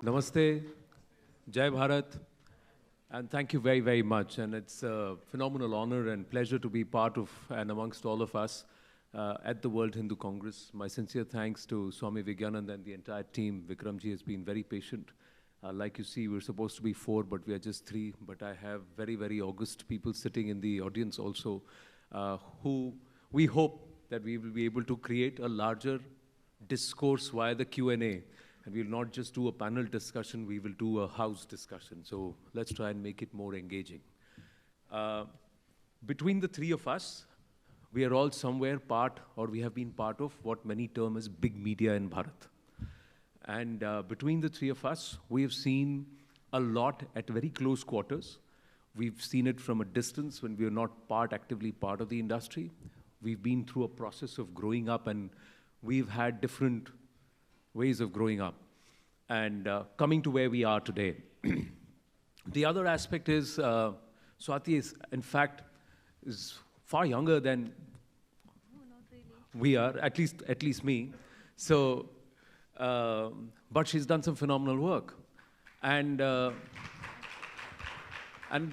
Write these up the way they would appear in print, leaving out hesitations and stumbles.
Namaste, Jai Bharat, and thank you very, very much. And it's a phenomenal honor and pleasure to be part of and amongst all of us at the World Hindu Congress. My sincere thanks to Swami Vigyanand and the entire team. Vikramji has been very patient. Like you see, we're supposed to be 4, but we are just 3. But I have very, very august people sitting in the audience also, who we hope that we will be able to create a larger discourse via the Q&A. And we'll not just do a panel discussion, we will do a house discussion. So let's try and make it more engaging. Between the 3 of us, we are all somewhere part, or we have been part of what many term as big media in Bharat. And between the 3 of us, we have seen a lot at very close quarters. We've seen it from a distance when we are not actively part of the industry. We've been through a process of growing up, and we've had different ways of growing up and coming to where we are today. The other aspect is, Swati is, in fact, is far younger than we are, at least me. So, but she's done some phenomenal work, and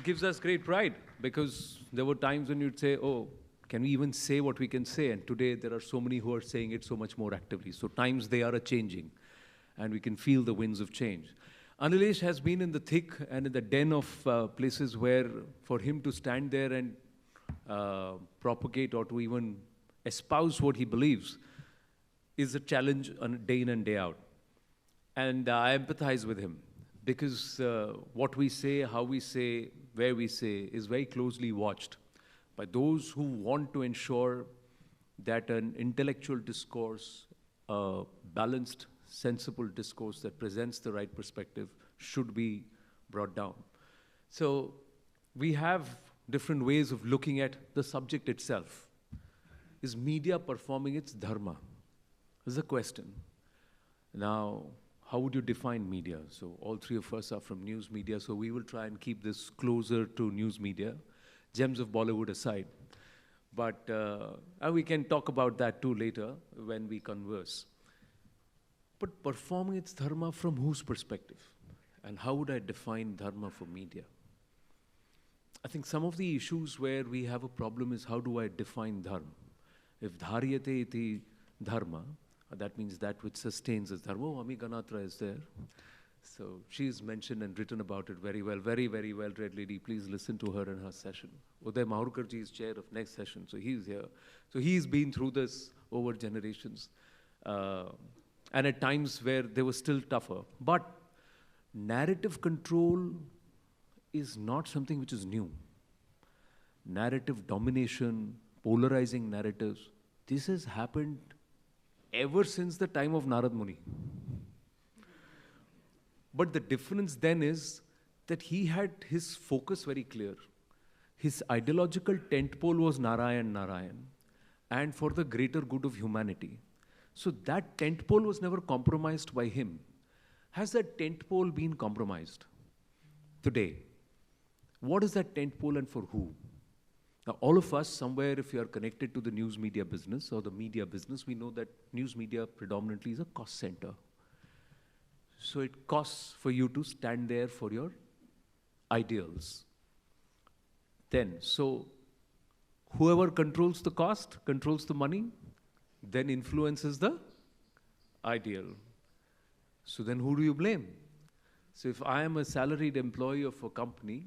gives us great pride, because there were times when you'd say, oh, can we even say what we can say? And today there are so many who are saying it so much more actively. So times they are changing, and we can feel the winds of change. Anilesh has been in the thick and in the den of places where for him to stand there and propagate or to even espouse what he believes is a challenge on day in and day out. And I empathize with him, because what we say, how we say, where we say is very closely watched by those who want to ensure that an intellectual discourse, a balanced, sensible discourse that presents the right perspective should be brought down. So we have different ways of looking at the subject itself. Is media performing its dharma? Is a question. Now, how would you define media? So all 3 of us are from news media, so we will try and keep this closer to news media, gems of Bollywood aside. But we can talk about that too later when we converse. But performing its dharma from whose perspective? And how would I define dharma for media? I think some of the issues where we have a problem is, how do I define dharma? If dharyate iti dharma, that means that which sustains as dharma. Oh, Ami Ganatra is there. So she's mentioned and written about it very well, very, very well read lady. Please listen to her in her session. Uday Mahurkarji is chair of next session, so he's here. So he's been through this over generations. And at times where they were still tougher. But narrative control is not something which is new. Narrative domination, polarizing narratives, this has happened ever since the time of Narad Muni. But the difference then is that he had his focus very clear. His ideological tentpole was Narayan, Narayan, and for the greater good of humanity. So that tentpole was never compromised by him. Has that tentpole been compromised today? What is that tentpole and for who? Now, all of us, somewhere, if you are connected to the news media business or the media business, we know that news media predominantly is a cost center. So it costs for you to stand there for your ideals. Then, so whoever controls the cost, controls the money, then influences the ideal. So then who do you blame? So if I am a salaried employee of a company,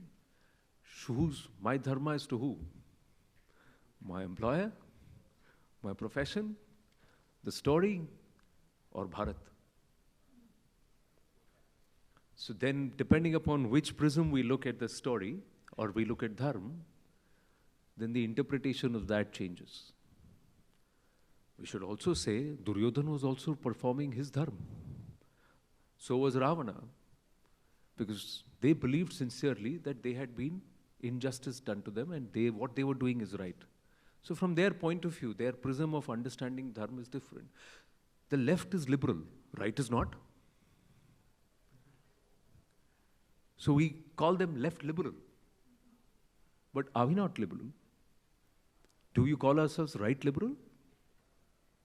my dharma is to who? My employer, my profession, the story, or Bharat? So then, depending upon which prism we look at the story, or we look at dharma, then the interpretation of that changes. We should also say, Duryodhana was also performing his dharma. So was Ravana, because they believed sincerely that they had been injustice done to them, and what they were doing is right. So from their point of view, their prism of understanding dharma is different. The left is liberal, right is not. So we call them left liberal. But are we not liberal? Do you call ourselves right liberal?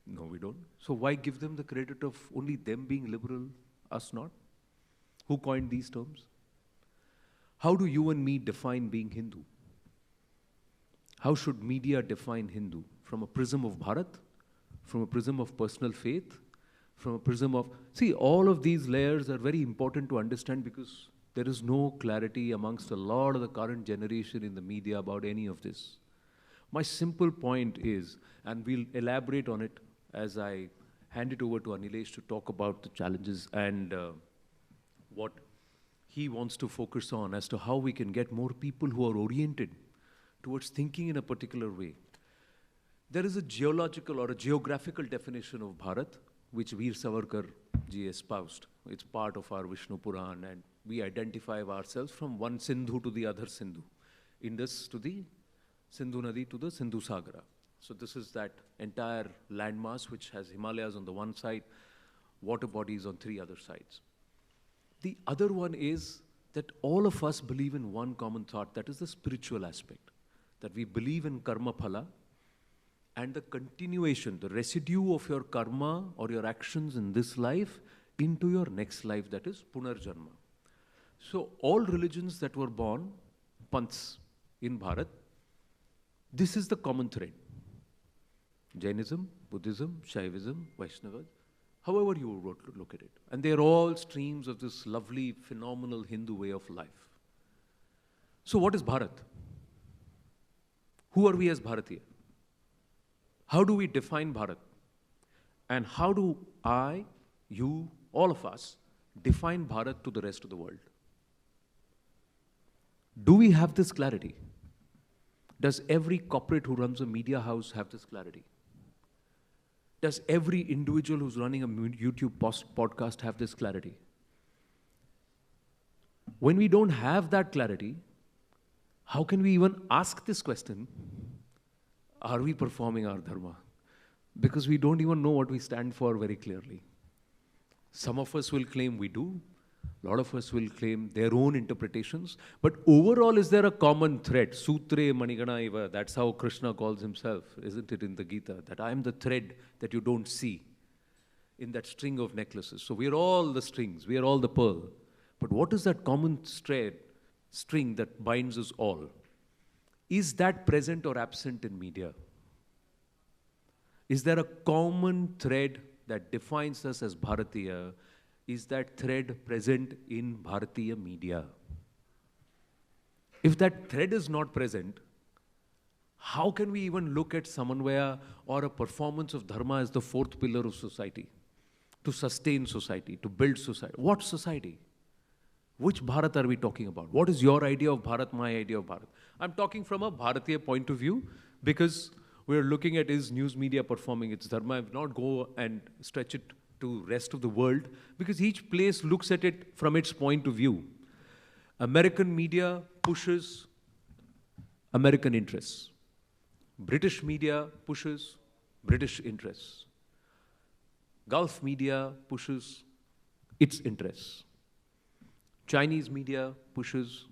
No, we don't. So why give them the credit of only them being liberal, us not? Who coined these terms? How do you and me define being Hindu? How should media define Hindu? From a prism of Bharat? From a prism of personal faith? From a prism of... See, all of these layers are very important to understand because there is no clarity amongst a lot of the current generation in the media about any of this. My simple point is, and we'll elaborate on it as I hand it over to Anilesh to talk about the challenges and what he wants to focus on as to how we can get more people who are oriented towards thinking in a particular way. There is a geological or a geographical definition of Bharat, which Veer Savarkar ji espoused. It's part of our Vishnu Puran, and we identify ourselves from one Sindhu to the other Sindhu. Indus to the Sindhu Nadi to the Sindhu Sagara. So this is that entire landmass which has Himalayas on the one side, water bodies on 3 other sides. The other one is that all of us believe in one common thought, that is the spiritual aspect. That we believe in karma phala and the continuation, the residue of your karma or your actions in this life into your next life, that is punarjanma. So all religions that were born, panths in Bharat, this is the common thread. Jainism, Buddhism, Shaivism, Vaishnava, however you would look at it. And they're all streams of this lovely, phenomenal Hindu way of life. So what is Bharat? Who are we as Bharatiya? How do we define Bharat? And how do I, you, all of us, define Bharat to the rest of the world? Do we have this clarity? Does every corporate who runs a media house have this clarity? Does every individual who's running a YouTube podcast have this clarity? When we don't have that clarity, how can we even ask this question? Are we performing our dharma? Because we don't even know what we stand for very clearly. Some of us will claim we do. A lot of us will claim their own interpretations. But overall, is there a common thread? Sutre Manigana Iva, that's how Krishna calls himself, isn't it, in the Gita? That I am the thread that you don't see in that string of necklaces. So we're all the strings, we are all the pearl. But what is that common string that binds us all? Is that present or absent in media? Is there a common thread that defines us as Bharatiya? Is that thread present in Bharatiya media? If that thread is not present, how can we even look at Samanvaya or a performance of Dharma as the 4th pillar of society? To sustain society, to build society. What society? Which Bharat are we talking about? What is your idea of Bharat, my idea of Bharat? I'm talking from a Bharatiya point of view because we're looking at is news media performing its Dharma. I will not go and stretch it to rest of the world because each place looks at it from its point of view. American media pushes American interests. British media pushes British interests. Gulf media pushes its interests. Chinese media pushes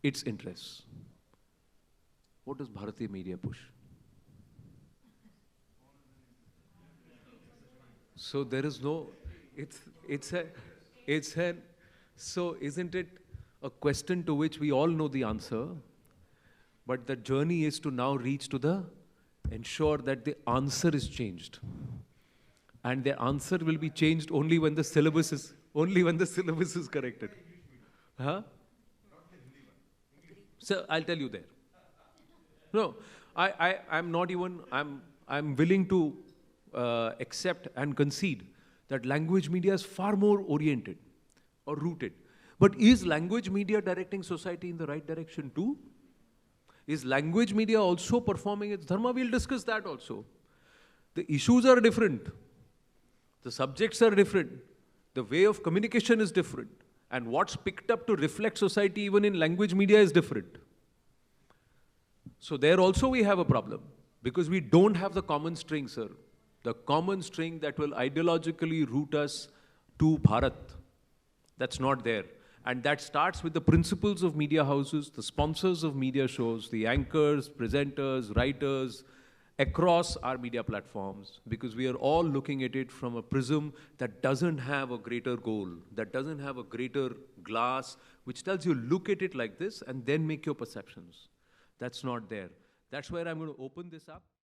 its interests. What does Bharatiya media push? So there is no, so isn't it a question to which we all know the answer, but the journey is to now reach to ensure that the answer is changed. And the answer will be changed only when the syllabus is corrected. Huh? So I'll tell you there. No, I'm not even, I'm willing to accept and concede that language media is far more oriented or rooted. But is language media directing society in the right direction too? Is language media also performing its dharma? We'll discuss that also. The issues are different. The subjects are different. The way of communication is different. And what's picked up to reflect society even in language media is different. So there also we have a problem because we don't have the common string, sir. The common string that will ideologically root us to Bharat. That's not there. And that starts with the principles of media houses, the sponsors of media shows, the anchors, presenters, writers, across our media platforms, because we are all looking at it from a prism that doesn't have a greater goal, that doesn't have a greater glass, which tells you look at it like this and then make your perceptions. That's not there. That's where I'm going to open this up.